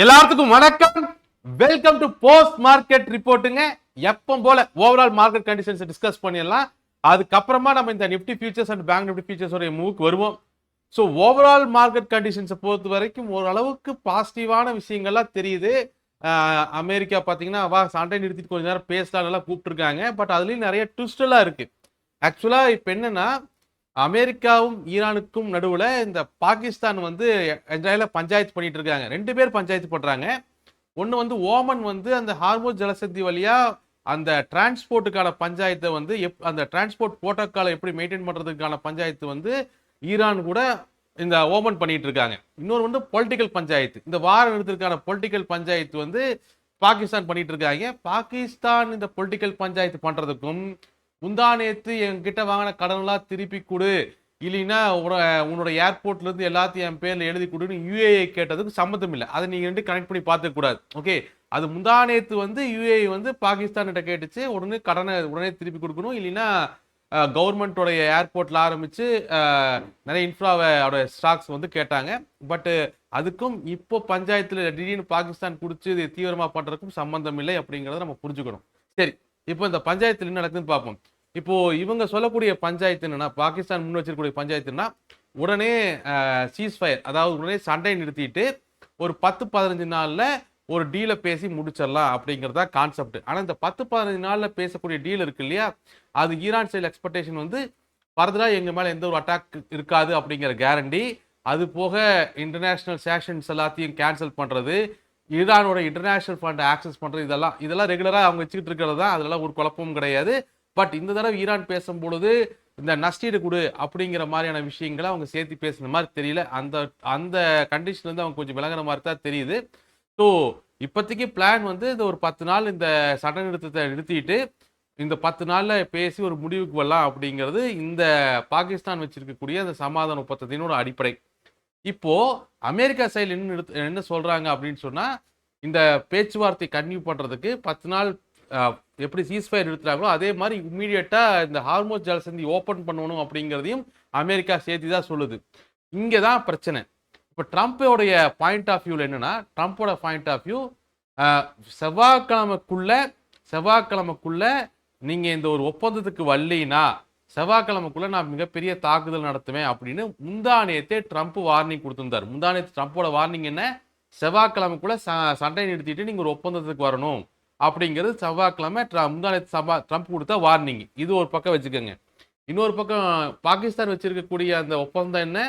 எல்லாத்துக்கும் வணக்கம். Welcome to post market ரிப்போர்ட்டுங்க. எப்பவும் போல ஓவரால் மார்க்கெட் கண்டிஷன்ஸ் டிஸ்கஸ் பண்ணிடலாம். அதுக்கப்புறமா நம்ம இந்த Nifty futures and bank Nifty futures உடைய மூவ்க்கு வருவோம். ஸோ ஓவரால் மார்க்கெட் கண்டிஷன்ஸை பொறுத்த வரைக்கும் ஓரளவுக்கு பாசிட்டிவான விஷயங்கள்லாம் தெரியுது. அமெரிக்கா பார்த்தீங்கன்னா சண்டை நிறுத்திட்டு கொஞ்ச நேரம் பேசலாம் நல்லா கூப்பிட்டுருக்காங்க. பட் அதுலேயும் நிறைய ட்விஸ்டெல்லாம் இருக்கு. ஆக்சுவலாக இப்போ என்னன்னா, அமெரிக்காவும் ஈரானுக்கும் நடுவில் இந்த பாகிஸ்தான் பஞ்சாயத்து பண்ணிட்டு இருக்காங்க. ரெண்டு பேர் பஞ்சாயத்து பண்றாங்க. ஒன்று ஓமன் அந்த ஹார்மோஸ் ஜலசந்தி வழியா அந்த டிரான்ஸ்போர்ட்டுக்கான பஞ்சாயத்தை அந்த டிரான்ஸ்போர்ட் புரோட்டோக்காலை எப்படி மெயின்டைன் பண்றதுக்கான பஞ்சாயத்து ஈரான் கூட இந்த ஓமன் பண்ணிட்டு இருக்காங்க. இன்னொரு பொலிட்டிக்கல் பஞ்சாயத்து, இந்த வார நிறுத்தத்துக்கான பொலிட்டிக்கல் பஞ்சாயத்து பாகிஸ்தான் பண்ணிட்டு இருக்காங்க. பாகிஸ்தான் இந்த பொலிட்டிக்கல் பஞ்சாயத்து பண்றதுக்கும் முந்தானேத்து என்கிட்ட வாங்கின கடன்லாம் திருப்பி கொடு, இல்லைன்னா உன்னோட ஏர்போர்ட்ல இருந்து எல்லாத்தையும் என் பேர்ல எழுதி கொடுன்னு யுஏஐ கேட்டதுக்கு சம்மந்தம் இல்லை. அதை நீங்க ரெண்டு கனெக்ட் பண்ணி பார்த்துக்க கூடாது. ஓகே, அது முந்தானேத்து யுஏஐ பாகிஸ்தான் கிட்ட கேட்டுச்சு, உடனே கடனை உடனே திருப்பி கொடுக்கணும், இல்லைன்னா கவர்மெண்டோடைய ஏர்போர்ட்ல ஆரம்பிச்சு நிறைய இன்ஃப்ராவோட ஸ்டாக்ஸ் கேட்டாங்க. பட் அதுக்கும் இப்போ பஞ்சாயத்துல திடீர்னு பாகிஸ்தான் குடிச்சு இது தீவிரமா பண்றதுக்கும் சம்பந்தம் இல்லை அப்படிங்கிறத நம்ம புரிஞ்சுக்கணும். சரி, இப்போ இந்த பஞ்சாயத்துல என்ன நடக்குதுன்னு பார்ப்போம். இப்போ இவங்க சொல்லக்கூடிய பஞ்சாயத்து என்னன்னா, பாகிஸ்தான் முன் வச்சிருக்கக்கூடிய பஞ்சாயத்துன்னா உடனே சீஸ்ஃபயர், அதாவது உடனே சண்டை நிறுத்திட்டு ஒரு 10-15 நாள்ல ஒரு டீலை பேசி முடிச்சிடலாம் அப்படிங்கிறதா கான்செப்ட். ஆனா இந்த 10-15 நாள்ல பேசக்கூடிய டீல் இருக்கு இல்லையா, அது ஈரான் சைடு எக்ஸ்பெக்டேஷன் ஃபர்தரா எங்க மேல எந்த ஒரு அட்டாக் இருக்காது அப்படிங்கிற கேரண்டி, அது போக இன்டர்நேஷனல் சேங்ஷன்ஸ் எல்லாத்தையும் கேன்சல் பண்றது, ஈரானோட இன்டர்நேஷனல் ஃபண்ட் ஆக்சஸ் பண்றது, இதெல்லாம் ரெகுலரா அவங்க வச்சுக்கிட்டு இருக்கிறது தான். அதெல்லாம் ஒரு குழப்பமும் கிடையாது. பட் இந்த தடவை ஈரான் பேசும்பொழுது இந்த நஷ்டீடு கொடு அப்படிங்கிற மாதிரியான விஷயங்களை அவங்க சேர்த்து பேசுன மாதிரி தெரியல. அந்த அந்த கண்டிஷன்ல இருந்து அவங்க கொஞ்சம் விலகின மாதிரி தான் தெரியுது. ஸோ இப்போதைக்கு பிளான் இந்த ஒரு 10 நாள் இந்த சட்ட நிறுத்தத்தை நிறுத்திட்டு இந்த 10 நாள்ல பேசி ஒரு முடிவுக்கு வரலாம் அப்படிங்கிறது இந்த பாகிஸ்தான் வச்சிருக்கக்கூடிய அந்த சமாதான ஒப்பந்தத்தினோட அடிப்படை. இப்போ அமெரிக்கா சைடு என்ன சொல்றாங்க அப்படின்னு சொன்னா, இந்த பேச்சுவார்த்தை கன்டினியூ பண்றதுக்கு 10 நாள் எப்படி சீஸ்ஃபயர் நிறுத்துறாங்களோ அதே மாதிரி இம்மீடியட்டா இந்த ஹார்மோஸ் ஜலசந்தி ஓபன் பண்ணணும் அப்படிங்கிறதையும் அமெரிக்கா சேர்த்து தான் சொல்லுது. இங்கே தான் பிரச்சனை. இப்போ ட்ரம்ப்போடைய பாயிண்ட் ஆஃப் வியூல என்னன்னா, ட்ரம்ப்போட பாயிண்ட் ஆஃப் வியூ செவ்வாய்க்கிழமைக்குள்ள நீங்க இந்த ஒரு ஒப்பந்தத்துக்கு வரலைன்னா செவ்வாய்க்கிழமைக்குள்ள நான் மிகப்பெரிய தாக்குதல் நடத்துவேன் அப்படின்னு முந்தானேத்தே ட்ரம்ப் வார்னிங் கொடுத்திருந்தார். முந்தானேத்து ட்ரம்ப்போட வார்னிங் என்ன, செவ்வாய்க்கிழமைக்குள்ள சண்டை நிறுத்திட்டு நீங்க ஒரு ஒப்பந்தத்துக்கு வரணும் அப்படிங்கிறது செவ்வாய்க்கிழமை முந்தானேத்து ட்ரம்ப் கொடுத்த வார்னிங். இது ஒரு பக்கம் வச்சுக்கோங்க. இன்னொரு பக்கம் பாகிஸ்தான் வச்சிருக்கக்கூடிய அந்த ஒப்பந்தம் என்ன,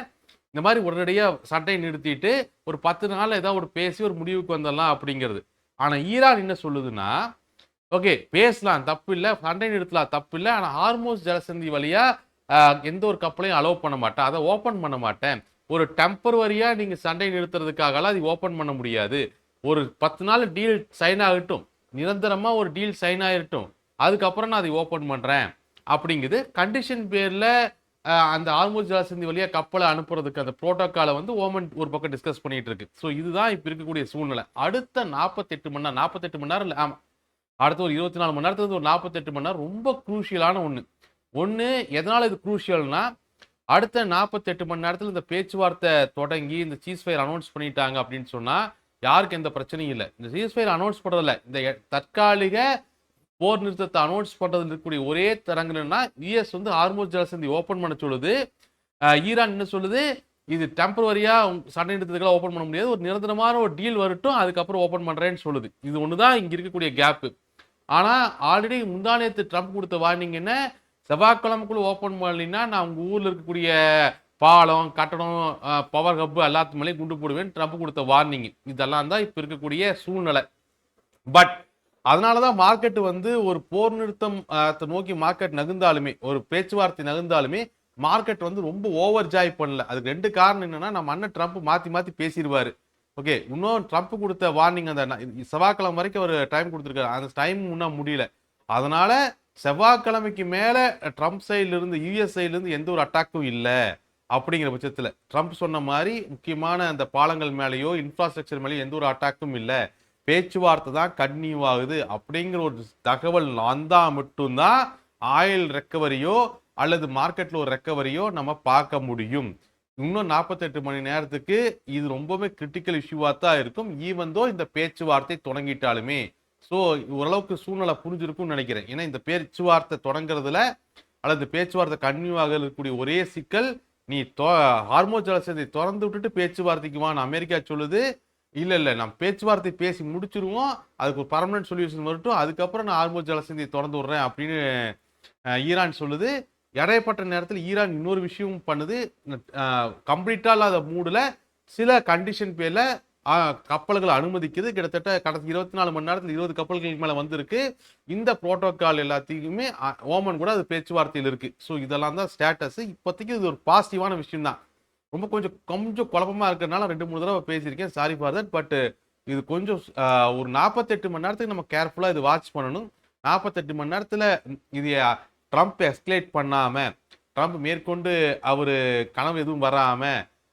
இந்த மாதிரி உடனடியாக சண்டை நிறுத்திட்டு ஒரு 10 நாள் ஏதாவது ஒரு பேசி ஒரு முடிவுக்கு வந்துடலாம் அப்படிங்கிறது. ஆனால் ஈரான் என்ன சொல்லுதுன்னா, ஓகே பேசலாம் தப்பு இல்லை, சண்டை நிறுத்தலாம் தப்பு இல்லை, ஆனால் ஹார்மோஸ் ஜலசந்தி வழியா எந்த ஒரு கப்பலையும் அலோவ் பண்ண மாட்டேன், அதை ஓப்பன் பண்ண மாட்டேன். ஒரு டெம்பரவரியா நீங்க சண்டை நிறுத்துறதுக்காகலாம் அது ஓப்பன் பண்ண முடியாது. ஒரு 10 நாள் டீல் சைன் ஆகட்டும், நிரந்தரமா ஒரு டீல் சைன் ஆகிருட்டும், அதுக்கப்புறம் நான் அதை ஓப்பன் பண்றேன் அப்படிங்குது. கண்டிஷன் பேர்ல அந்த ஹார்மோஸ் ஜலசந்தி வழியா கப்பலை அனுப்புறதுக்கு அந்த புரோட்டோக்காலை ஓமன் ஒரு பக்கம் டிஸ்கஸ் பண்ணிட்டு இருக்கு. ஸோ இதுதான் இப்போ இருக்கக்கூடிய சூழ்நிலை. அடுத்த 48 மணி நேரம் இல்லை, ஆமா அடுத்த ஒரு 24 மணி நேரத்துல ஒரு 48 மணி நேரம் ரொம்ப குரூஷியலான ஒன்று. எதனால இது குரூஷியல்னா, அடுத்த 48 மணி நேரத்தில் இந்த பேச்சுவார்த்தை தொடங்கி இந்த சீஸ்ஃபயர் அனௌன்ஸ் பண்ணிட்டாங்க அப்படின்னு சொன்னா யாருக்கு எந்த பிரச்சனையும் இல்லை. இந்த சீஸ்ஃபயர் அனௌன்ஸ் பண்றதில்ல, இந்த தற்காலிக போர் நிறுத்தத்தை அனௌன்ஸ் பண்றதுல இருக்கக்கூடிய ஒரே தரங்கள்னா, யுஎஸ் ஹார்மோஸ் ஜலசந்தி ஓப்பன் பண்ண சொல்லுது. ஈரான் என்ன சொல்லுது, இது டெம்பரவரியா சண்டை நிறுத்தத்துக்கெல்லாம் ஓப்பன் பண்ண முடியாது, ஒரு நிரந்தரமான ஒரு டீல் வரட்டும் அதுக்கப்புறம் ஓப்பன் பண்றேன்னு சொல்லுது. இது ஒண்ணுதான் இங்க இருக்கக்கூடிய கேப்பு. ஆனா ஆல்ரெடி முந்தானேத்து ட்ரம்ப் கொடுத்த வார்னிங் என்ன, செவ்வாய்க்கிழமைக்குள்ள ஓப்பன் பண்ணலைன்னா நான் உங்க ஊர்ல இருக்கக்கூடிய பாலம், கட்டடம், பவர் ஹப் எல்லாத்து மேலேயும் குண்டு போடுவேன் ட்ரம்ப் கொடுத்த வார்னிங். இதெல்லாம் தான் இப்ப இருக்கக்கூடிய சூழ்நிலை. பட் அதனாலதான் மார்க்கெட் ஒரு போர் நிறுத்தம் நோக்கி மார்க்கெட் நகர்ந்தாலுமே, ஒரு பேச்சுவார்த்தை நகர்ந்தாலுமே மார்க்கெட் ரொம்ப ஓவர் ஜாய் பண்ணல. அதுக்கு ரெண்டு காரணம் என்னன்னா, நம்ம அண்ணன் ட்ரம்ப் மாத்தி மாத்தி பேசிடுவாரு. ஓகே, இன்னும் ட்ரம்ப் கொடுத்த வார்னிங் அந்த செவ்வாய்க்கிழமை வரைக்கும் ஒரு டைம் கொடுத்துருக்காரு, அந்த டைம் இன்னும் முடியல. அதனால செவ்வாய்க்கிழமைக்கு மேல ட்ரம்ப் சைட்ல இருந்து யூஎஸ் சைட்ல இருந்து எந்த ஒரு அட்டாக்கும் இல்லை அப்படிங்கிற பட்சத்துல ட்ரம்ப் சொன்ன மாதிரி முக்கியமான அந்த பாலங்கள் மேலேயோ இன்ஃப்ராஸ்ட்ரக்சர் மேலேயோ எந்த ஒரு அட்டாக்கும் இல்லை, பேச்சுவார்த்தை தான் கன்டினியூ ஆகுது அப்படிங்கிற ஒரு தகவல் வந்தா மட்டும்தான் ஆயில் ரெக்கவரியோ அல்லது மார்க்கெட்ல ஒரு ரெக்கவரியோ நம்ம பார்க்க முடியும். இன்னும் 48 மணி நேரத்துக்கு இது ரொம்பவே கிரிட்டிக்கல் இஷ்யூவா தான் இருக்கும். ஈவன் தோ இந்த பேச்சுவார்த்தை தொடங்கிட்டாலுமே. ஸோ ஓரளவுக்கு சூழ்நிலை புரிஞ்சிருக்கும்னு நினைக்கிறேன். ஏன்னா இந்த பேச்சுவார்த்தை தொடங்குறதுல அல்லது பேச்சுவார்த்தை கன்டினியூ ஆக இருக்கக்கூடிய ஒரே சிக்கல், நீ ஹார்மோஸ் ஜலசந்தியை திறந்து விட்டுட்டு பேச்சுவார்த்தைக்கு வான்னு அமெரிக்கா சொல்லுது. இல்ல நம்ம பேச்சுவார்த்தை பேசி முடிச்சிருவோம், அதுக்கு ஒரு பர்மனன்ட் சொல்யூஷன் வரட்டும், அதுக்கப்புறம் நான் ஹார்மோஸ் ஜலசந்தியை திறந்து விடுறேன் அப்படின்னு ஈரான் சொல்லுது. இடைப்பட்ட நேரத்தில் ஈரான் இன்னொரு விஷயம் பண்ணுது. கம்ப்ளீட்டா இல்லாத மூடுல சில கண்டிஷன் பேர்ல கப்பல்களை அனுமதிக்குது. கிட்டத்தட்ட கடந்த 24 மணி நேரத்தில் 20 கப்பல்களுக்கு மேல வந்திருக்கு. இந்த புரோட்டோகால் எல்லாத்தையுமே ஓமன் கூட அது பேச்சுவார்த்தையில் இருக்கு. ஸோ இதெல்லாம் தான் ஸ்டேட்டஸ். இப்போதைக்கு இது ஒரு பாசிட்டிவான விஷயம் தான். ரொம்ப கொஞ்சம் குழப்பமா இருக்கிறதுனால 2-3 தடவை பேசியிருக்கேன். Sorry for that. பட் இது கொஞ்சம் ஒரு 48 மணி நேரத்துக்கு நம்ம கேர்ஃபுல்லா இது வாட்ச் பண்ணணும். 48 மணி நேரத்துல இது ட்ரம்ப் எஸ்கலேட் பண்ணாம, ட்ரம்ப் மேற்கொண்டு அவரு கனவு எதுவும் வராம,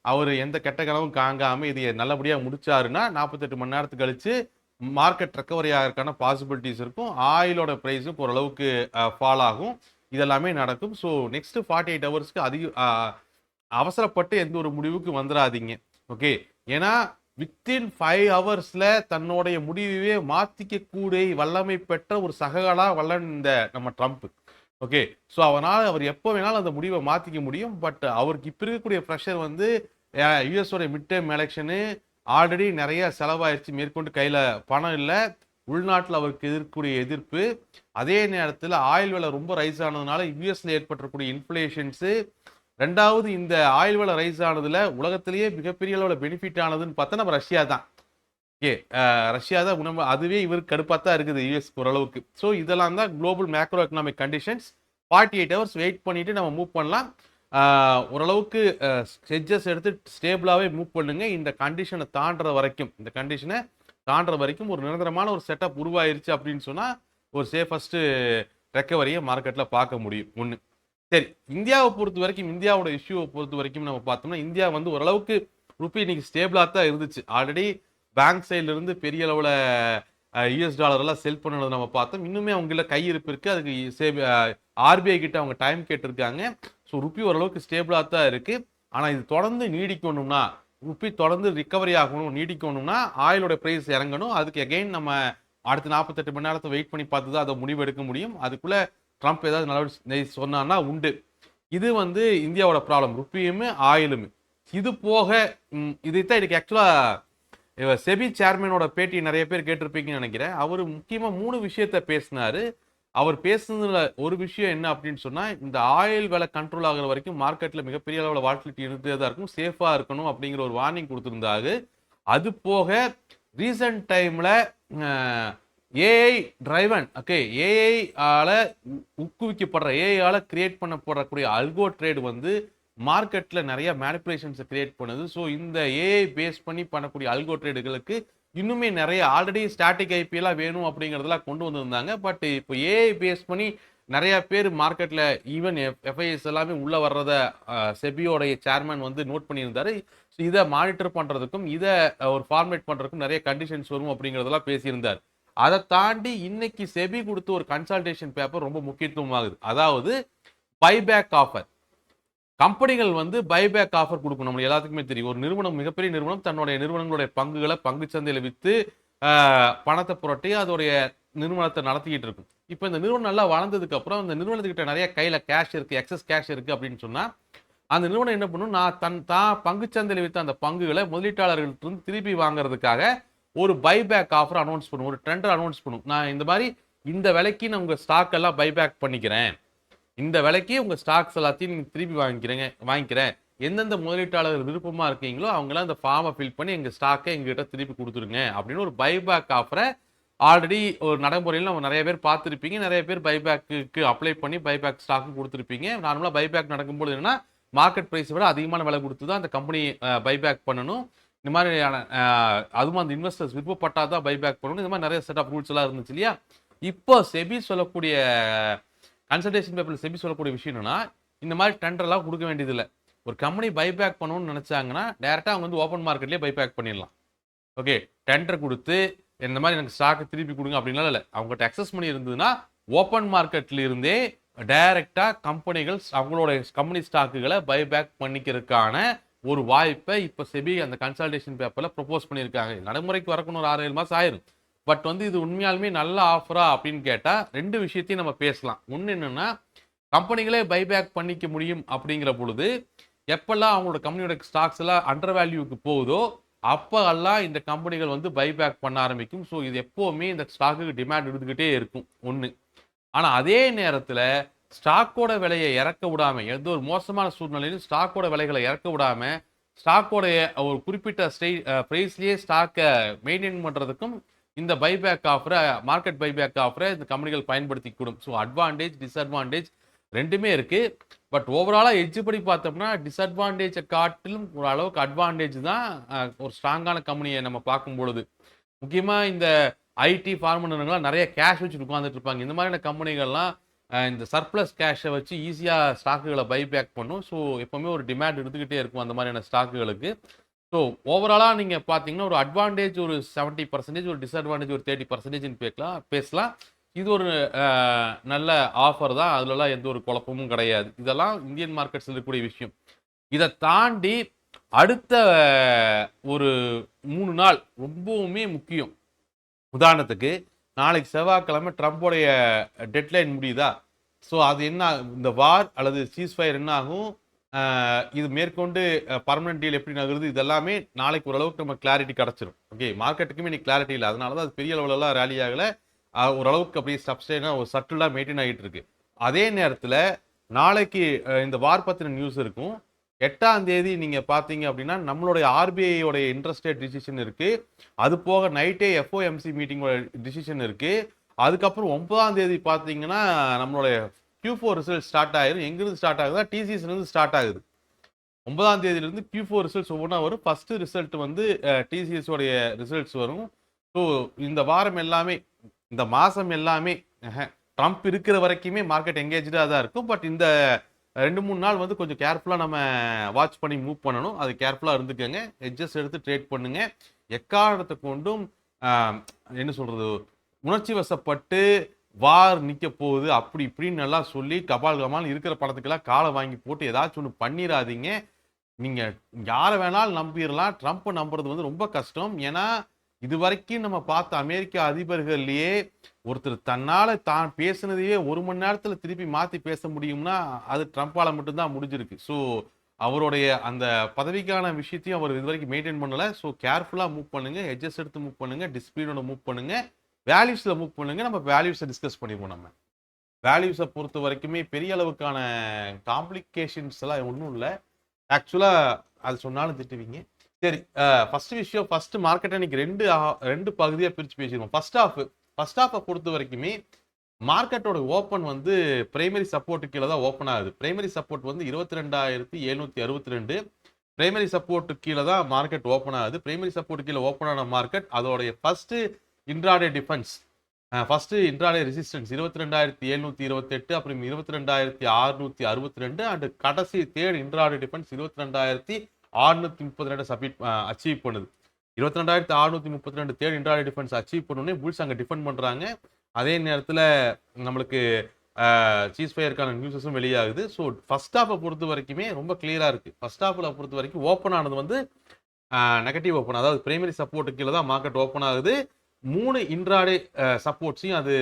அவர் எந்த கெட்ட கனவும் காங்காம இது நல்லபடியா முடிச்சாருன்னா 48 மணி நேரத்துக்கு கழிச்சு மார்க்கெட் ரெக்கவரி ஆகிறதுக்கான பாசிபிலிட்டிஸ் இருக்கும். ஆயிலோட பிரைஸும் ஓரளவுக்கு ஃபால் ஆகும். இதெல்லாமே நடக்கும். ஸோ நெக்ஸ்ட் 48 ஹவர்ஸ்க்கு அவசரப்பட்டு எந்த ஒரு முடிவுக்கு வந்துடாதீங்க. ஓகே, ஏன்னா வித்தின் 5 ஹவர்ஸ்ல தன்னுடைய முடிவையே மாத்திக்க கூடிய வல்லமை பெற்ற ஒரு சககளா வல்லன் இந்த நம்ம ட்ரம்ப். ஓகே, ஸோ அவர் எப்போ வேணாலும் அந்த முடிவை மாத்திக்க முடியும். பட் அவருக்கு இப்ப இருக்கக்கூடிய ப்ரெஷர் வந்து யூஎஸோட மிட் டேர்ம் எலெக்ஷனு ஆல்ரெடி நிறைய செலவாயிருச்சு, மேற்கொண்டு கையில பணம் இல்லை, உள்நாட்டில் அவருக்கு இருக்கக்கூடிய எதிர்ப்பு, அதே நேரத்தில் ஆயில் விலை ரொம்ப ரைஸ் ஆனதுனால யூஎஸ்ல ஏற்பட்டிருக்கக்கூடிய இன்ஃப்ளேஷன்ஸு, ரெண்டாவது இந்த ஆயில் விலை ரைஸ் ஆனதுல உலகத்திலேயே மிகப்பெரிய அளவில் பெனிஃபிட் ஆனதுன்னு பார்த்தா நம்ம ரஷ்யா தான். ஓகே, ரஷ்யா தான் அதுவே இவருக்கு கடுப்பாக தான் இருக்குது யூஎஸ்க்கு ஓரளவுக்கு. ஸோ இதெல்லாம் தான் global macro economic conditions. 48 hours wait பண்ணிட்டு நம்ம மூவ் பண்ணலாம். ஓரளவுக்கு ஹெட்ஜஸ் எடுத்து ஸ்டேபிளாகவே மூவ் பண்ணுங்க. இந்த கண்டிஷனை தாண்டுற வரைக்கும் ஒரு நிரந்தரமான ஒரு செட்டப் உருவாயிருச்சு அப்படின்னு சொன்னால் ஒரு சேஃபஸ்ட் ரெக்கவரியை மார்க்கெட்டில் பார்க்க முடியும். ஒன்று. சரி, இந்தியாவை பொறுத்த வரைக்கும், இந்தியாவோட இஷ்யூவை பொறுத்த வரைக்கும் நம்ம பார்த்தோம்னா, இந்தியா வந்து ஓரளவுக்கு ருப்பி இன்னைக்கு ஸ்டேபிளாக தான் இருந்துச்சு. ஆல்ரெடி பேங்க் சைட்ல இருந்து பெரிய அளவில் யூஎஸ் டாலர் எல்லாம் செல் பண்ணது நம்ம பார்த்தோம். இன்னுமே அவங்கள கையிருப்பு இருக்கு. அதுக்கு ஆர்பிஐ கிட்ட அவங்க டைம் கேட்டிருக்காங்க. ஸோ ருப்பி ஓரளவுக்கு ஸ்டேபிளாக தான் இருக்கு. ஆனால் இது தொடர்ந்து நீடிக்கணும்னா, ருப்பி தொடர்ந்து ரிகவரி ஆகணும், நீடிக்கணும்னா ஆயிலோட பிரைஸ் இறங்கணும். அதுக்கு அகைன் நம்ம அடுத்த 48 மணி நேரத்தை வெயிட் பண்ணி பார்த்து தான் அதை முடிவு எடுக்க முடியும். அதுக்குள்ள ட்ரம்ப் ஏதாவது நடவடிக்கை சொன்னான்னா உண்டு. இது வந்து இந்தியாவோட ப்ராப்ளம், ருப்பியுமே ஆயிலுமே. இது போக இதைத்தான் இதுக்கு ஆக்சுவலா செபி சேர்மனோட பேட்டி நிறைய பேர் கேட்டிருப்பீங்கன்னு நினைக்கிறேன். அவர் முக்கியமா 3 விஷயத்த பேசினாரு. அவர் பேசுனதுல ஒரு விஷயம் என்ன அப்படின்னு சொன்னா, இந்த ஆயில் விலை கண்ட்ரோல் ஆகுற வரைக்கும் மார்க்கெட்ல மிகப்பெரிய அளவில் வால்டிலிட்டி இருந்தே தான் இருக்கும், சேஃபா இருக்கணும் அப்படிங்கிற ஒரு வார்னிங் கொடுத்திருந்தாரு. அது போக ரீசன்ட் டைம்ல ஏஐ டிரைவன், ஓகே, ஏஐ ஆல ஊக்குவிக்கப்படுற, ஏஐ ஆல கிரியேட் பண்ணப்படக்கூடிய அல்கோ ட்ரேட் வந்து மார்க்கெட்ல நிறைய மேனிப்புலேஷன்ஸை கிரியேட் பண்ணுது. ஸோ இந்த ஏஐ பேஸ் பண்ணி பண்ணக்கூடிய அல்கோ ட்ரேடுகளுக்கு இன்னுமே நிறைய ஆல்ரெடி ஸ்டாட்டிக் ஐபிஎல்லாம் வேணும் அப்படிங்கிறதெல்லாம் கொண்டு வந்திருந்தாங்க. பட் இப்போ ஏஐ பேஸ் பண்ணி நிறைய பேர் மார்க்கெட்ல ஈவன் எஃப்ஐஎஸ் எல்லாமே உள்ள வர்றத செபியோடைய சேர்மன் வந்து நோட் பண்ணியிருந்தாரு. ஸோ இதை மானிட்டர் பண்றதுக்கும் இதை ஒரு ஃபார்மேட் பண்றதுக்கும் நிறைய கண்டிஷன்ஸ் வரும் அப்படிங்கிறதெல்லாம் பேசியிருந்தார். அதை தாண்டி இன்னைக்கு செபி கொடுத்த ஒரு கன்சல்டேஷன் பேப்பர் ரொம்ப முக்கியத்துவம் ஆகுது. அதாவது பைபேக் ஆஃபர். கம்பெனிகள் வந்து பைபேக் ஆஃபர் கொடுக்கணும். நம்ம எல்லாத்துக்குமே தெரியும், ஒரு நிறுவனம், மிகப்பெரிய நிறுவனம் தன்னுடைய நிறுவனங்களுடைய பங்குகளை பங்கு சந்தையில வித்து பணத்தை புரட்டி அதோடைய நிறுவனத்தை நடத்திக்கிட்டு இருக்கும். இப்போ இந்த நிறுவனம் நல்லா வளர்ந்ததுக்கு அப்புறம் இந்த நிறுவனத்துக்கிட்ட நிறைய கையில கேஷ் இருக்கு, எக்ஸஸ் கேஷ் இருக்கு அப்படின்னு சொன்னா அந்த நிறுவனம் என்ன பண்ணும், நான் பங்கு சந்தையில வித்த அந்த பங்குகளை முதலீட்டாளர்கள்ட்ட இருந்து திருப்பி வாங்குறதுக்காக ஒரு பைபேக் ஆஃபர் அனௌன்ஸ் பண்ணும், ஒரு டெண்டர் அனௌன்ஸ் பண்ணும். நான் இந்த மாதிரி இந்த விலைக்கு நான் உங்க ஸ்டாக் எல்லாம் பைபேக் பண்ணிக்கிறேன், இந்த விலைக்கு உங்க ஸ்டாக்ஸ் எல்லாத்தையும் நீங்க திருப்பி வாங்கிக்கிறேன், எந்தெந்த முதலீட்டாளர்கள் விருப்பமா இருக்கீங்களோ அவங்களாம் இந்த ஃபார்மை ஃபில் பண்ணி எங்க ஸ்டாக்கை எங்ககிட்ட திருப்பி கொடுத்துருங்க அப்படின்னு ஒரு பைபேக் ஆஃபரை ஆல்ரெடி ஒரு நடைமுறையில் நம்ம நிறைய பேர் பார்த்துருப்பீங்க. நிறைய பேர் பைபேக்கு அப்ளை பண்ணி பைபேக் ஸ்டாக்கும் கொடுத்துருப்பீங்க. நார்மலாக பைபேக் நடக்கும்போது என்னன்னா மார்க்கெட் ப்ரைஸை விட அதிகமான விலை கொடுத்து தான் அந்த கம்பெனி பைபேக் பண்ணணும். இந்த மாதிரியான அதுவும் அந்த இன்வெஸ்டர்ஸ் விருப்பப்பட்டால் தான் பைபேக் பண்ணணும். இந்த மாதிரி நிறைய செட் ஆஃப் ரூல்ஸ் எல்லாம் இருந்துச்சு இல்லையா. இப்போ செபி சொல்லக்கூடிய கன்சல்டேஷன் பேப்பர்ல செபி சொல்லக்கூடிய விஷயம் என்னன்னா, இந்த மாதிரி டெண்டர்லாம் கொடுக்க வேண்டியதில்லை. ஒரு கம்பெனி பைபேக் பண்ணணும்னு நினைச்சாங்கன்னா டைரக்டா அவங்க வந்து ஓப்பன் மார்க்கெட்லேயே பைபேக் பண்ணிடலாம். ஓகே, டெண்டர் கொடுத்து இந்த மாதிரி எனக்கு ஸ்டாக் திருப்பி கொடுங்க அப்படின்லாம் இல்லை. அவங்ககிட்ட அக்சஸ் பண்ணி இருந்ததுன்னா ஓப்பன் மார்க்கெட்ல இருந்தே டைரக்டா கம்பெனிகள் அவங்களோட கம்பெனி ஸ்டாக்குகளை பைபேக் பண்ணிக்கிறதுக்கான ஒரு வாய்ப்பை இப்போ செபி அந்த கன்சல்டேஷன் பேப்பர்ல ப்ரொபோஸ் பண்ணியிருக்காங்க. நடைமுறைக்கு வரக்குன்னு ஒரு 6-7 மாசம் ஆயிரும். பட் வந்து இது உண்மையாலுமே நல்ல ஆஃபரா அப்படின்னு கேட்டா 2 விஷயத்தையும் நம்ம பேசலாம். ஒன்று என்னன்னா, கம்பெனிகளே பைபேக் பண்ணிக்க முடியும் அப்படிங்கிற பொழுது எப்பெல்லாம் அவங்களோட கம்பெனியோட ஸ்டாக்ஸ் எல்லாம் அண்டர் வேல்யூக்கு போகுதோ அப்பெல்லாம் இந்த கம்பெனிகள் வந்து பைபேக் பண்ண ஆரம்பிக்கும். ஸோ இது எப்பவுமே இந்த ஸ்டாக்குக்கு டிமாண்ட் இருந்துகிட்டே இருக்கும் ஒன்று. ஆனா அதே நேரத்துல ஸ்டாக்கோட விலையை இறக்க விடாம, எந்த ஒரு மோசமான சூழ்நிலையிலும் ஸ்டாக்கோட விலைகளை இறக்க விடாம, ஸ்டாக்கோட ஒரு குறிப்பிட்ட பிரைஸ்லயே ஸ்டாக்கை மெயின்டைன் பண்றதுக்கும் இந்த பைபேக் ஆஃபரை, மார்க்கெட் பைபேக் ஆஃபரை இந்த கம்பெனிகள் பயன்படுத்திக்கூடும். ஸோ அட்வான்டேஜ், டிஸ்அட்வான்டேஜ் ரெண்டுமே இருக்கு. பட் ஓவராலா எட்ஜ் படி பார்த்தோம்னா டிஸ்அட்வான்டேஜை காட்டிலும் ஒரு அளவுக்கு அட்வான்டேஜ் தான் ஒரு ஸ்ட்ராங்கான கம்பெனியை நம்ம பார்க்கும் பொழுது. முக்கியமா இந்த ஐடி ஃபார்ம் நிறுவனங்கள்லாம் நிறைய கேஷ் வச்சுட்டு உட்காந்துட்டு இருப்பாங்க. இந்த மாதிரியான கம்பெனிகள்லாம் இந்த சர்ப்ளஸ் கேஷை வச்சு ஈஸியாக ஸ்டாக்குகளை பைபேக் பண்ணும். ஸோ எப்பவுமே ஒரு டிமாண்ட் இருந்துகிட்டே இருக்கும் அந்த மாதிரியான ஸ்டாக்குகளுக்கு. ஸோ ஓவராலாக நீங்கள் பார்த்தீங்கன்னா ஒரு அட்வான்டேஜ் ஒரு 70%, ஒரு டிஸ்அட்வான்டேஜ் ஒரு 30% பேசலாம். இது ஒரு நல்ல ஆஃபர் தான். அதுலலாம் எந்த ஒரு குழப்பமும் கிடையாது. இதெல்லாம் இந்தியன் மார்க்கெட்ஸில் இருக்கக்கூடிய விஷயம். இதை தாண்டி அடுத்த ஒரு 3 நாள் ரொம்பவுமே முக்கியம். உதாரணத்துக்கு நாளைக்கு செவ்வாய்க்கிழமை ட்ரம்போடைய டெட்லைன் முடியுதா? ஸோ அது என்ன, இந்த வார் அல்லது சீஸ்ஃபயர் என்ன ஆகும், இது மேற்கொண்டு பர்மனன்ட் டீல் எப்படி நகருது, இதெல்லாமே நாளைக்கு ஓரளவுக்கு நம்ம கிளாரிட்டி கிடச்சிரும். ஓகே, மார்க்கெட்டுக்குமே இன்னைக்கு கிளாரிட்டி இல்லை. அதனால தான் அது பெரிய அளவுலலாம் ரேலி ஆகலை. ஓரளவுக்கு அப்படியே சப்ஸ்டைனாக ஒரு சட்டிலாக மெயின்டைன் ஆகிட்டு இருக்கு. அதே நேரத்தில் நாளைக்கு இந்த வார் பற்றின நியூஸ் இருக்கும். 8ஆம் தேதி நீங்க பாத்தீங்க அப்படின்னா நம்மளுடைய ஆர்பிஐயோட இன்ட்ரெஸ்ட் ரேட் டிசிஷன் இருக்கு. அது போக நைட்டே எஃப்ஓஎம்சி மீட்டிங்கோட டிசிஷன் இருக்கு. அதுக்கப்புறம் 9ஆம் தேதி பாத்தீங்கன்னா நம்மளுடைய Q4 ரிசல்ட் ஸ்டார்ட் ஆயிரும். எங்கிருந்து ஸ்டார்ட் ஆகுதா, டிசிஎஸ்ல இருந்து ஸ்டார்ட் ஆகுது. 9ஆம் தேதியிலிருந்து Q4 ரிசல்ட்ஸ் ஒவ்வொன்றா வரும். ஃபர்ஸ்ட் ரிசல்ட் வந்து டிசிஎஸ் உடைய ரிசல்ட்ஸ் வரும். ஸோ இந்த வாரம் எல்லாமே, இந்த மாசம் எல்லாமே ட்ரம்ப் இருக்கிற வரைக்குமே மார்க்கெட் எங்கேஜாக தான் இருக்கும். பட் இந்த 2-3 நாள் வந்து கொஞ்சம் கேர்ஃபுல்லாக நம்ம வாட்ச் பண்ணி மூவ் பண்ணணும். அது கேர்ஃபுல்லாக இருந்துக்கங்க. எட்ஜஸ் எடுத்து ட்ரேட் பண்ணுங்க. எக்காரணத்தை கொண்டும் என்ன சொல்றது, உணர்ச்சி வசப்பட்டு வார் நிற்க போகுது அப்படி இப்படின்னு நல்லா சொல்லி கபால் கமால் இருக்கிற பணத்துக்கெல்லாம் காலை வாங்கி போட்டு ஏதாச்சும் ஒன்று பண்ணிடாதீங்க. நீங்க யாரை வேணாலும் நம்பிடலாம். ட்ரம்ப்பை நம்புறது வந்து ரொம்ப கஷ்டம். ஏன்னா இது வரைக்கும் நம்ம பார்த்த அமெரிக்க அதிபர்கள்லயே ஒருத்தர் தன்னால தான் பேசுனதையே 1 மணி நேரத்துல திருப்பி மாத்தி பேச முடியும்னா அது ட்ரம்ப்பால மட்டும்தான் முடிஞ்சிருக்கு. ஸோ அவருடைய அந்த பதவிக்கான விஷயத்தையும் அவர் இது வரைக்கும் மெயின்டைன் பண்ணல. ஸோ கேர்ஃபுல்லா மூவ் பண்ணுங்க. எட்ஜஸ் எடுத்து மூவ் பண்ணுங்க. டிசிப்ளினோட மூவ் பண்ணுங்க. வேல்யூஸ்ல மூவ் பண்ணுங்க. நம்ம வேல்யூஸை டிஸ்கஸ் பண்ணிப்போம். நம்ம வேல்யூஸை பொறுத்த வரைக்குமே பெரிய அளவுக்கான காம்ப்ளிகேஷன்ஸ் எல்லாம் ஒன்றும் இல்லை. ஆக்சுவலா அது சொன்னாலும் திட்டுவீங்க. சரி, ஃபர்ஸ்ட் விஷயம், ஃபர்ஸ்ட் மார்க்கெட்டை இன்னைக்கு ரெண்டு பகுதியாக பிரித்து பேசிடுவோம். ஃபர்ஸ்ட் ஹாஃபை பொறுத்த வரைக்குமே மார்க்கெட்டோட ஓப்பன் வந்து பிரைமரி சப்போர்ட்டு கீழே தான் ஓப்பன் ஆகுது. பிரைமரி சப்போர்ட் வந்து 22,762. பிரைமரி சப்போர்ட்டு கீழே தான் மார்க்கெட் ஓப்பன் ஆகுது. பிரைமரி சப்போர்ட் கீழே ஓப்பன் ஆன மார்க்கெட் அதோடைய first intraday defence, first intraday resistance 22,728, அப்புறம் 22,662 அண்ட் கடைசி third intraday defence 22,632 submit achieve பண்ணுது. 22,632 தேர்ட் இன்ட்ராடே டிஃபென்ஸ் அச்சீவ் பண்ணோடனே புல்ஸ் அங்கே டிஃபெண்ட் பண்றாங்க. அதே நேரத்தில் நம்மளுக்கு சீஸ்ஃபயருக்கான நியூஸஸும் வெளியாகுது. ஸோ ஃபர்ஸ்ட் ஹாஃபை பொறுத்த வரைக்குமே ரொம்ப கிளியரா இருக்கு. ஃபர்ஸ்ட் ஹாஃபில் பொறுத்த வரைக்கும் ஓப்பன் ஆனது வந்து நெகட்டிவ் ஓப்பன், அதாவது பிரைமரி சப்போர்ட்டு கீழே தான் மார்க்கெட் ஓப்பன் ஆகுது. 3 இன்ட்ராடே சப்போர்ட்ஸையும் அது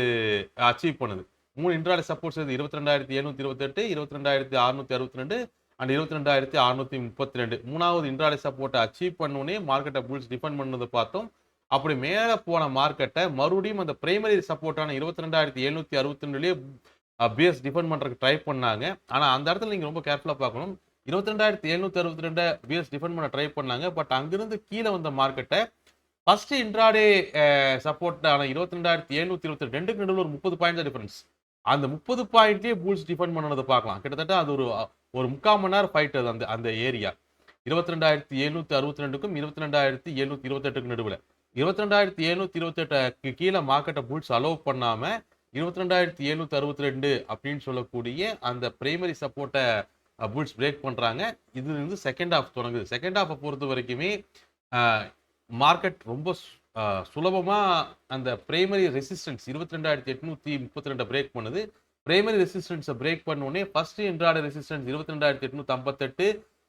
அச்சீவ் பண்ணுது. 3 இன்ட்ராடே சப்போர்ட்ஸ் 22,728, 22,662 அண்ட் 22,632. 3வது இன்ட்ராடே சப்போர்ட்டை அச்சீவ் பண்ணோடனே மார்க்கெட்டை புல்ஸ் டிஃபெண்ட் பண்ணதை பார்த்தோம். அப்படி மேலே போன மார்க்கெட்டை மறுபடியும் அந்த பிரைமரி சப்போர்ட்டான 22,762 பிஎஸ் டிஃபெண்ட் பண்றதுக்கு ட்ரை பண்ணாங்க. ஆனா அந்த இடத்துல நீங்க ரொம்ப கேர்ஃபுல்லா பார்க்கணும். 22,762 பிஎஸ் டிஃபெண்ட் பண்ண ட்ரை பண்ணாங்க. பட் அங்கிருந்து கீழே வந்த மார்க்கெட்டை ஃபர்ஸ்ட் இன்ட்ராடே சப்போர்ட்டான 22,722 நடுவில் ஒரு 30 பாயிண்ட் தான் டிஃபரன்ஸ். அந்த 30 பாயிண்ட்லேயே புல்ஸ் டிஃபெண்ட் பண்ணதை பார்க்கலாம். கிட்டத்தட்ட அது ஒரு 3/4 மணி நேரம் ஃபைட். அது அந்த ஏரியா 22,762க்கும் 22,728க்கும் நடுவில் 22,728 கீழே மார்க்கெட்டை புல்ஸ் அலோவ் பண்ணாம 22,762 அப்படின்னு சொல்லக்கூடிய அந்த பிரைமரி சப்போர்ட்டை புல்ஸ் பிரேக் பண்றாங்க. இது வந்து செகண்ட் ஹாஃப் தொடங்குது. செகண்ட் ஹாஃபை பொறுத்த வரைக்குமே மார்க்கெட் ரொம்ப சுலபமா அந்த பிரைமரி ரெசிஸ்டன்ஸ் 22,832 பிரேக் பண்ணுது. பிரைமரி ரெசிஸ்டன்ஸை பிரேக் பண்ணோடனே first intraday resistance 22,858,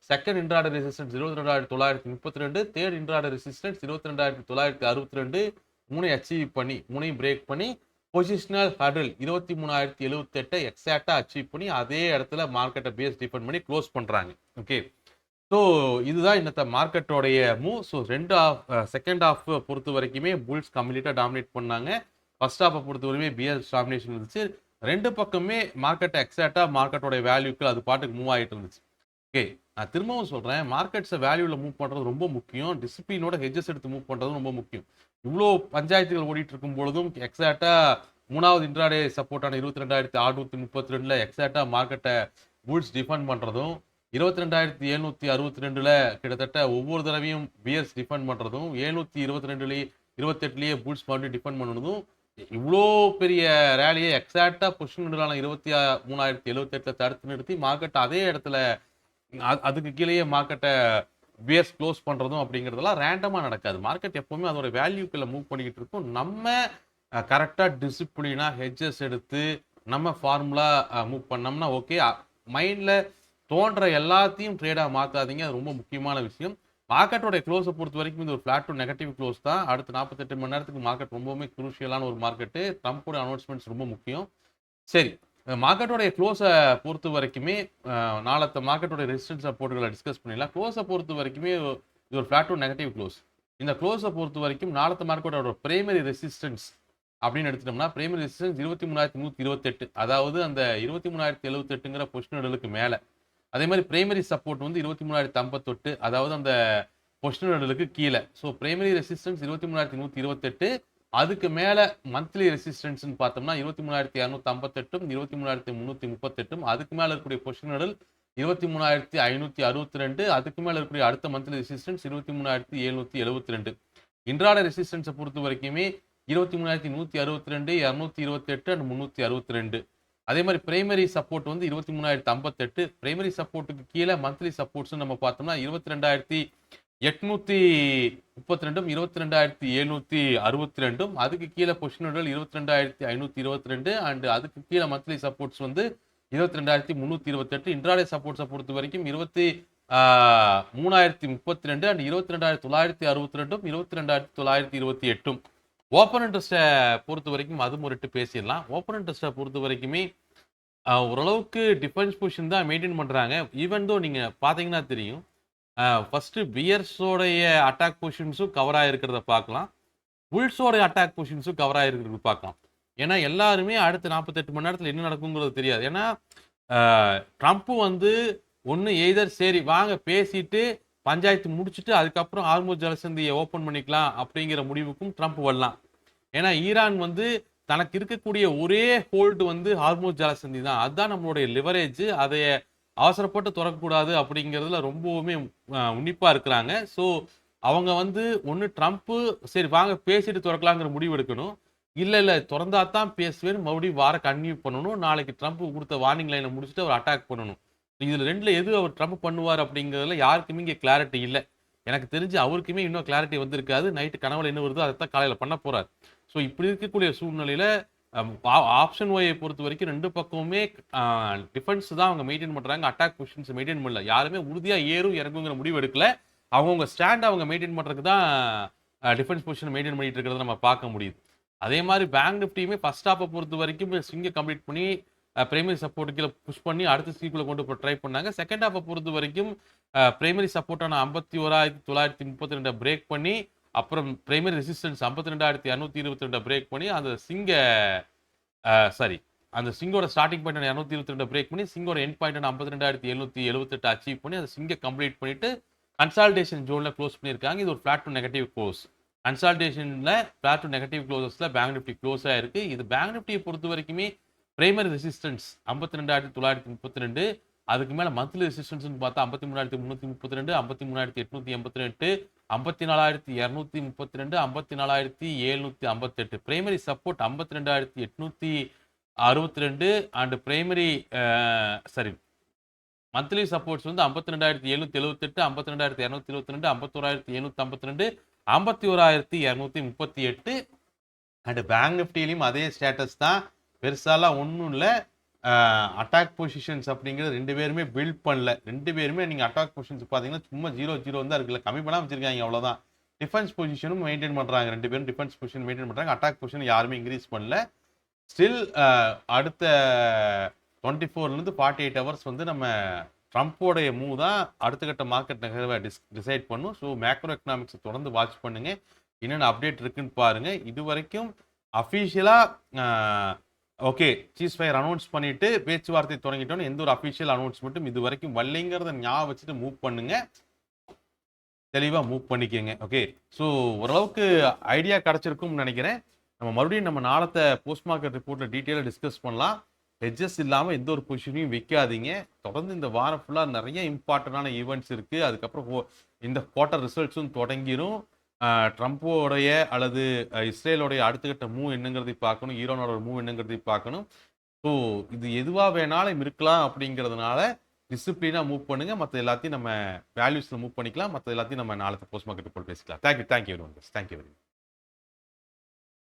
second intraday resistance 22,932, third intraday resistance 22,962, மூணையும் அச்சீவ் பண்ணி மூணையும் பிரேக் பண்ணி பொசிஷனல் ஹர்டில் 23,078 எக்ஸாக்டா அச்சீவ் பண்ணி அதே இடத்துல மார்க்கெட்டை பேஸ் டிஃபெண்ட் பண்ணி க்ளோஸ் பண்றாங்க. ஓகே, ஸோ இதுதான் இன்னத்த மார்க்கெட்டோடைய மூவ். ஸோ செகண்ட் ஹாஃப் பொறுத்த வரைக்குமே புல்ஸ் கம்ப்ளீட்டாக டாமினேட் பண்ணாங்க. ஃபர்ஸ்ட் ஹாஃபை பொறுத்த வரைக்குமே பியர்ஸ் டாமினேஷன் இருந்துச்சு. ரெண்டு பக்கமே மார்க்கெட்டை எக்ஸாக்டாக மார்க்கெட்டோட வேல்யூக்கு அது பாட்டுக்கு மூவ் ஆகிட்டு இருந்துச்சு. ஓகே, நான் திரும்பவும் சொல்கிறேன், மார்க்கெட்ஸை வேல்யூவில் மூவ் பண்ணுறது ரொம்ப முக்கியம். டிசிப்ளினோட ஹெட்ஜஸ் எடுத்து மூவ் பண்ணுறது ரொம்ப முக்கியம். இவ்வளோ பஞ்சாயத்துகள் ஓடிட்டு இருக்கும் பொழுதும் எக்ஸாக்டாக மூணாவது இன்ட்ராடே சப்போர்ட்டான 22,632 எக்ஸாக்டாக மார்க்கெட்டை புல்ஸ் டிஃபெண்ட் பண்ணுறதும் 22,762 கிட்டத்தட்ட ஒவ்வொரு தடவையும் பியர்ஸ் டிஃபெண்ட் பண்ணுறதும் 722 புல்ஸ் பண்ணி டிஃபெண்ட் பண்ணுறதும் இவ்வளோ பெரிய ரேலியை எக்ஸாக்டாக பொசிஷனான 23,078 தடுத்து நிறுத்தி மார்க்கெட் அதே இடத்துல அதுக்கு கீழேயே மார்க்கெட்டை பியர்ஸ் க்ளோஸ் பண்ணுறதும் அப்படிங்கிறதெல்லாம் ரேண்டமாக நடக்காது. மார்க்கெட் எப்போவுமே அதோட வேல்யூக்குள்ள மூவ் பண்ணிக்கிட்டு இருக்கும். நம்ம கரெக்டாக டிசிப்ளினாக ஹெட்ஜஸ் எடுத்து நம்ம ஃபார்முலா மூவ் பண்ணோம்னா ஓகே. மைண்டில் தோன்ற எல்லாத்தையும் ட்ரேடாக மாற்றாதீங்க, அது ரொம்ப முக்கியமான விஷயம். மார்க்கெட்டோட க்ளோஸை பொறுத்த வரைக்கும் இது ஒரு ஃப்ளாட் டு நெகட்டிவ் க்ளோஸ் தான். அடுத்த 48 மணி நேரத்துக்கு மார்க்கெட் ரொம்பவுமே குரூஷியலான ஒரு மார்க்கெட்டு. ட்ரம்ப்போட அனௌன்ஸ்மெண்ட்ஸ் ரொம்ப முக்கியம். சரி, மார்க்கெட்டோடைய க்ளோஸை பொறுத்த வரைக்குமே நாளத்த மார்க்கெட்டோட ரெசிஸ்டன்ஸ் சப்போர்ட்டுகளை டிஸ்கஸ் பண்ணிடலாம். க்ளோஸை பொறுத்த வரைக்குமே இது ஒரு ஃப்ளாட் டு நெகட்டிவ் க்ளோஸ். இந்த க்ளோஸை பொறுத்த வரைக்கும் நாளத்த மார்க்கெட்டோட பிரைமரி ரெசிஸ்டன்ஸ் அப்படின்னு எடுத்துட்டோம்னா பிரைமரி ரெசிஸ்டன்ஸ் 23,128, அதாவது அந்த 23,078ங்கிற பொசிஷனலுக்கு மேலே. அதே மாதிரி பிரைமரி சப்போர்ட் வந்து 23,058, அதாவது அந்த பொசிஷனலுக்கு கீழே. ஸோ பிரைமரி ரெசிஸ்டன்ஸ் 23,128, அதுக்கு மேலே மந்த்லி ரெசிஸ்டன்ஸ்னு பார்த்தோம்னா 23,258, 23,338, அதுக்கு மேலே இருக்கக்கூடிய பொசிஷனல் 23,562, அதுக்கு மேலே இருக்கக்கூடிய அடுத்த மந்த்லி ரெசிஸ்டன்ஸ் 23,772. இன்ட்ராடே ரெசிஸ்டன்ஸை பொறுத்த வரைக்குமே 23,162, 228 அண்ட் 362. அதே மாதிரி பிரைமரி சப்போர்ட் வந்து 23,058. பிரைமரி சப்போர்ட்டுக்கு கீழே மந்த்லி சப்போர்ட்ஸ் நம்ம பார்த்தோம்னா 22,832, 22,762, அதுக்கு கீழே பொசிஷனல் 22,522 அண்ட் அதுக்கு கீழே மந்த்லி சப்போர்ட்ஸ் வந்து 22,328. இன்ட்ராடே சப்போர்ட்ஸை பொறுத்த வரைக்கும் 23,032 அண்ட் 22,962, 22,928. ஓப்பன் இன்ட்ரெஸ்ட்டை பொறுத்த வரைக்கும் அது முறைட்டு பேசிடலாம். ஓப்பன் இன்ட்ரெஸ்ட்டை பொறுத்த வரைக்குமே ஓரளவுக்கு டிஃபென்ஸ் பொசிஷன் தான் மெயின்டைன் பண்ணுறாங்க. ஈவன் தோ நீங்கள் பார்த்தீங்கன்னா தெரியும், ஃபர்ஸ்ட் பியர்ஸோடைய அட்டாக் பொசிஷன்ஸும் கவர் ஆகிருக்கிறத பார்க்கலாம், புல்ஸோடைய அட்டாக் பொசிஷன்ஸும் கவர் ஆகிருக்கிறது பார்க்கலாம். ஏன்னா எல்லாருமே அடுத்த 48 மணி நேரத்தில் என்ன நடக்குங்கிறது தெரியாது. ஏன்னா ட்ரம்ப் வந்து ஒன்று எய்தர் சரி வாங்க பேசிட்டு பஞ்சாயத்து முடிச்சுட்டு அதுக்கப்புறம் ஹார்முஸ் ஜலசந்தியை ஓப்பன் பண்ணிக்கலாம் அப்படிங்கிற முடிவுக்கும் ட்ரம்ப் வரலாம். ஏன்னா ஈரான் வந்து தனக்கு இருக்கக்கூடிய ஒரே ஹோல்டு வந்து ஹார்முஸ் ஜலசந்தி தான். அதுதான் நம்மளுடைய லிவரேஜ். அதை அவசரப்பட்டு திறக்கக்கூடாது அப்படிங்கிறதுல ரொம்பவுமே உன்னிப்பாக இருக்கிறாங்க. ஸோ அவங்க வந்து ஒன்று ட்ரம்ப்பு சரி வாங்க பேசிட்டு திறக்கலாங்கிற முடிவு எடுக்கணும், இல்லை திறந்தா தான் பேசுவேன்னு மறுபடியும் வார கன்டினியூ பண்ணணும். நாளைக்கு ட்ரம்ப் கொடுத்த வார்னிங் லைனை முடிச்சுட்டு அவர் அட்டாக் பண்ணணும். இதில் ரெண்டில் எது அவர் ட்ரம்ப் பண்ணுவார் அப்படிங்கிறதுல யாருக்குமே இங்கே கிளாரிட்டி இல்லை. எனக்கு தெரிஞ்சு அவருக்குமே இன்னும் கிளாரிட்டி வந்திருக்காது. நைட்டு கனவுல என்ன வருதோ அதை தான் காலையில் பண்ண போகிறார். ஸோ இப்படி இருக்கக்கூடிய சூழ்நிலையில் ஆப்ஷன் ஒயை பொறுத்த வரைக்கும் ரெண்டு பக்கமுமே டிஃபென்ஸ் தான் அவங்க மெயின்டைன் பண்ணுறாங்க, அட்டாக் பொசிஷன்ஸ் மெயின்டைன் பண்ணல. யாருமே உறுதியாக ஏறும் இறங்குங்கிற முடிவு எடுக்கல. அவங்கவுங்க ஸ்டாண்ட் அவங்க மெயின்டைன் பண்ணுறதுக்கு தான் டிஃபென்ஸ் பொசிஷன் மெயின்டைன் பண்ணிட்டு இருக்கிறத நம்ம பார்க்க முடியுது. அதே மாதிரி பேங்க் நிஃப்டியுமே ஃபர்ஸ்ட் ஹாஃபை பொறுத்த வரைக்கும் ஸ்விங்கை கம்ப்ளீட் பண்ணி பிரைமரி சப்போர்ட் கீழே புஷ் பண்ணி அடுத்த ஸ்கீக்குள்ளே கொண்டு போய் ட்ரை பண்ணாங்க. செகண்ட் ஹாஃபை பொறுத்த வரைக்கும் பிரைமரி சப்போர்ட்டான 51,932 பிரேக் பண்ணி அப்புறம் பிரைமரி ரெசிஸ்டன்ஸ் 52,222 பிரேக் பண்ணி அந்த சிங்கோட ஸ்டார்டிங் பாயிண்ட் 222 பிரேக் பண்ணி சிங்கோட எண்ட் பாயிண்ட் 52,778 அச்சீவ் பண்ணி அந்த சிங்கை கம்ப்ளீட் பண்ணிட்டு கன்சால்டேஷன் ஜோன்ல க்ளோஸ் பண்ணியிருக்காங்க. இது ஒரு ஃபிளாட் டு நெகட்டிவ் க்ளோஸ். கன்சால்டேஷன்ல ஃபிளாட் டு நெகட்டிவ் க்ளோசஸ்ல பேங்க் நிஃப்டி க்ளோஸ் ஆயிருக்கு. இது பேங்க் நிஃப்டியை பொறுத்த வரைக்குமே பிரைமரி ரெசிஸ்டன்ஸ் 52,932, அதுக்கு மேலே மந்த்லி ரெசிஸ்டன்ஸ்னு பார்த்தா 53,332, 53,888, 54,232, 54,758. Primary support 52,862 and primary monthly supports வந்து 52,778, 52,222, 51,752, 51,238 அண்ட் பேங்க் நிஃப்டிலையும் அதே ஸ்டேட்டஸ் தான். பெருசாலாம் ஒன்றும் இல்லை. அட்டாக் பொசிஷன்ஸ் அப்படிங்கிறது 2 பேருமே பில்ட் பண்ணல. 2 பேருமே நீங்கள் அட்டாக் பொசிஷன்ஸ் பார்த்தீங்கன்னா சும்மா 0-0 தான் இருக்குல்ல, கம்மி பண்ணாமல் வச்சிருக்காங்க அவ்வளோதான். டிஃபென்ஸ் பொசிஷனும் மெயின்டைன் பண்ணுறாங்க, 2 பேரும் டிஃபென்ஸ் பொசிஷன் மெயின்டைன் பண்ணுறாங்க. அட்டாக் பொசிஷன் யாருமே இன்க்ரீஸ் பண்ணல. ஸ்டில் அடுத்த 24லேருந்து 48 ஹவர்ஸ் வந்து நம்ம ட்ரம்ப்போடைய மூவ் தான் அடுத்த கட்ட மார்க்கெட் நகர்வை டிசைட் பண்ணும். ஸோ மேக்ரோ எக்கனாமிக்ஸை தொடர்ந்து வாட்ச் பண்ணுங்க, என்னென்ன அப்டேட் இருக்குன்னு பாருங்க. இது வரைக்கும் அஃபீஷியலாக ஓகே சீஸ்ஃபயர் அனௌன்ஸ் பண்ணிட்டு பேச்சுவார்த்தை தொடங்கிட்டோன்னு எந்த ஒரு அஃபீஷியல் அனௌன்ஸ்மெண்ட்டும் இது வரைக்கும் வரலைங்கிறத ஞாபகம் வச்சுட்டு மூவ் பண்ணுங்க, தெளிவாக மூவ் பண்ணிக்கோங்க. ஓகே, ஸோ ஓரளவுக்கு ஐடியா கிடச்சிருக்கும்னு நினைக்கிறேன். நம்ம மறுபடியும் நம்ம நாளத்தை போஸ்ட் மார்க்கெட் ரிப்போர்ட்டில் டீட்டெயிலாக டிஸ்கஸ் பண்ணலாம். ஹெட்ஜஸ் இல்லாமல் எந்த ஒரு பொசிஷனையும் விற்காதீங்க. தொடர்ந்து இந்த வாரம் ஃபுல்லாக நிறைய இம்பார்ட்டண்டான ஈவெண்ட்ஸ் இருக்குது. அதுக்கப்புறம் இந்த குவார்ட்டர் ரிசல்ட்ஸும் தொடங்கிடும். ட்ரம்ப்போடைய அல்லது இஸ்ரேலோடைய அடுத்த கட்ட மூவ் என்னங்கிறதை பார்க்கணும், ஈரானோட மூவ் என்னங்கிறதை பார்க்கணும். ஸோ இது எதுவாக வேணாலும் இருக்கலாம் அப்படிங்கிறதுனால டிசிப்ளினாக மூவ் பண்ணுங்கள். மற்ற எல்லாத்தையும் நம்ம வேல்யூஸில் மூவ் பண்ணிக்கலாம். மற்ற எல்லாத்தையும் நம்ம நாளைக்கு போஸ்ட் மார்க்கெட் ரிப்போர்ட் பேசிக்கலாம். Thank you very much. Thank you very much.